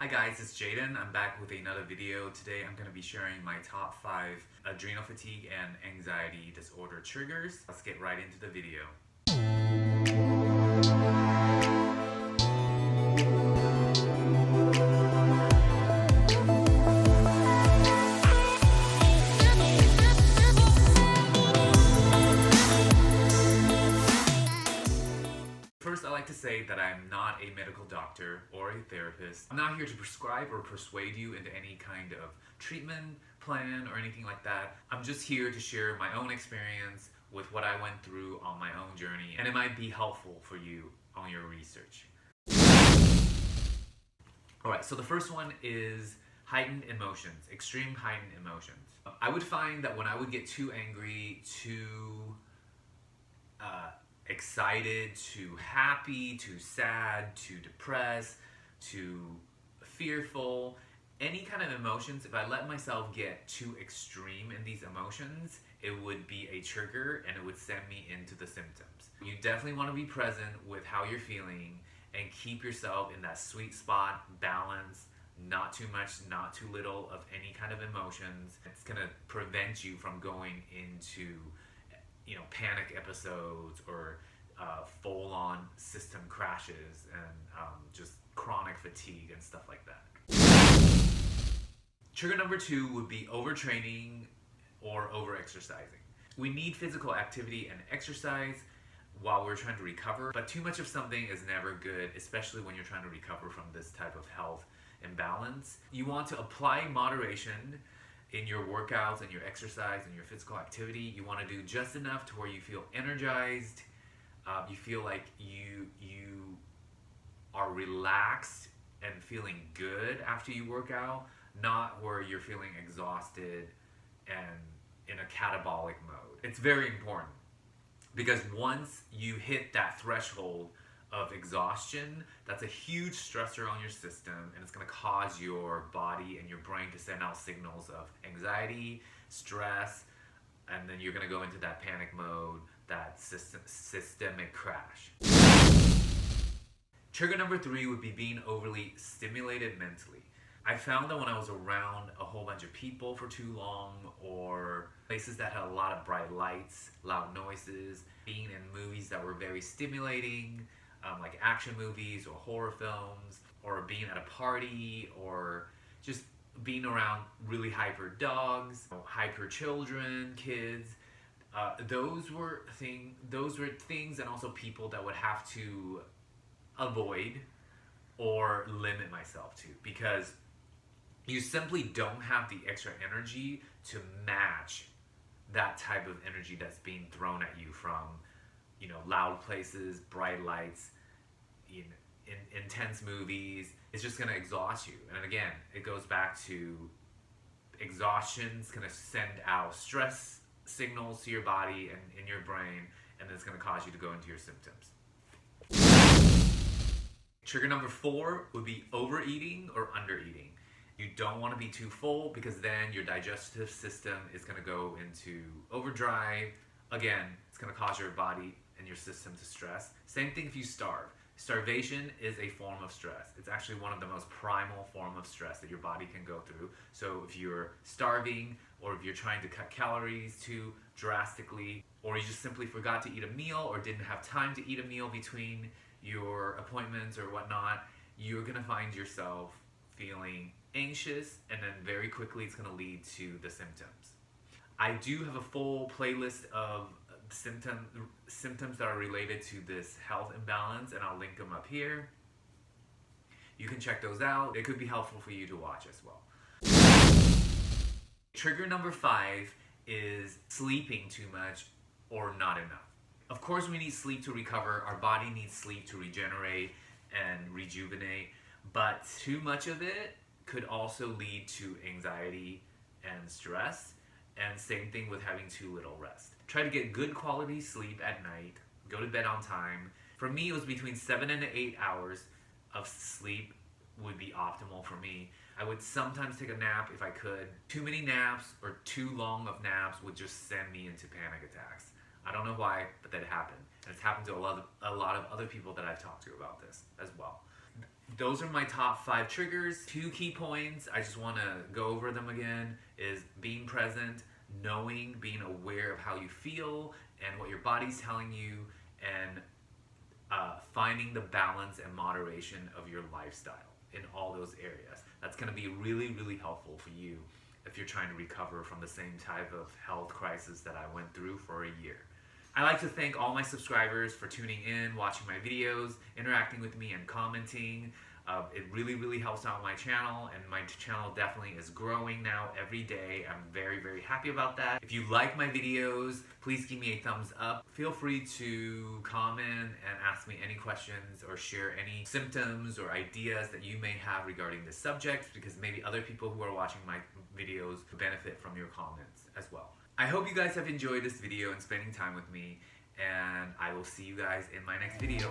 Hi guys, it's Jaden. I'm back with another video. Today I'm going to be sharing my top 5 adrenal fatigue and anxiety disorder triggers. Let's get right into the video. First, I like to say that I'm not a medical doctor or a therapist. I'm not here to prescribe or persuade you into any kind of treatment plan or anything like that. I'm just here to share my own experience with what I went through on my own journey, and it might be helpful for you on your research. Alright, so the first one is heightened emotions, extreme heightened emotions. I would find that when I would get too angry, too excited, too happy, too sad, too depressed, too fearful, any kind of emotions, if I let myself get too extreme in these emotions, it would be a trigger and it would send me into the symptoms. You definitely want to be present with how you're feeling and keep yourself in that sweet spot, balance, not too much, not too little of any kind of emotions. It's going to prevent you from going into panic episodes or full-on system crashes and just chronic fatigue and stuff like that. Trigger number 2 would be overtraining or overexercising. We need physical activity and exercise while we're trying to recover, but too much of something is never good, especially when you're trying to recover from this type of health imbalance. You want to apply moderation in your workouts and your exercise and your physical activity. You want to do just enough to where you feel energized, you feel like you are relaxed and feeling good after you work out, not where you're feeling exhausted and in a catabolic mode. It's very important because once you hit that threshold of exhaustion, that's a huge stressor on your system, and it's going to cause your body and your brain to send out signals of anxiety, stress, and then you're going to go into that panic mode, that systemic crash. Trigger number 3 would be being overly stimulated mentally. I found that when I was around a whole bunch of people for too long, or places that had a lot of bright lights, loud noises, being in movies that were very stimulating, like action movies or horror films, or being at a party, or just being around really hyper dogs, hyper children, kids. Those were things and also people that would have to avoid or limit myself to, because you simply don't have the extra energy to match that type of energy that's being thrown at you from loud places, bright lights, intense movies. It's just going to exhaust you. And again, it goes back to exhaustion's going to send out stress signals to your body and in your brain, and it's going to cause you to go into your symptoms. Trigger number 4 would be overeating or undereating. You don't want to be too full, because then your digestive system is going to go into overdrive. Again, it's going to cause your body and your system to stress. Same thing if you starve. Starvation is a form of stress. It's actually one of the most primal form of stress that your body can go through. So if you're starving, or if you're trying to cut calories too drastically, or you just simply forgot to eat a meal or didn't have time to eat a meal between your appointments or whatnot, you're going to find yourself feeling anxious, and then very quickly it's going to lead to the symptoms. I do have a full playlist of symptoms that are related to this health imbalance, and I'll link them up here. You can check those out. It could be helpful for you to watch as well. Trigger number 5 is sleeping too much or not enough. Of course, we need sleep to recover. Our body needs sleep to regenerate and rejuvenate, but too much of it could also lead to anxiety and stress, and same thing with having too little rest. Try to get good quality sleep at night. Go to bed on time. For me, it was between 7 and 8 hours of sleep would be optimal for me. I would sometimes take a nap if I could. Too many naps or too long of naps would just send me into panic attacks. I don't know why, but that happened. And it's happened to a lot of other people that I've talked to about this as well. those are my top 5 triggers. 2 key points, I just want to go over them again, is being present, knowing, being aware of how you feel and what your body's telling you, and finding the balance and moderation of your lifestyle in all those areas. That's going to be really, really helpful for you if you're trying to recover from the same type of health crisis that I went through for a year. I like to thank all my subscribers for tuning in, watching my videos, interacting with me, and commenting. It really, really helps out my channel, and my channel definitely is growing now every day. I'm very, very happy about that. If you like my videos, please give me a thumbs up. Feel free to comment and ask me any questions or share any symptoms or ideas that you may have regarding this subject, because maybe other people who are watching my videos could benefit from your comments as well. I hope you guys have enjoyed this video and spending time with me, and I will see you guys in my next video.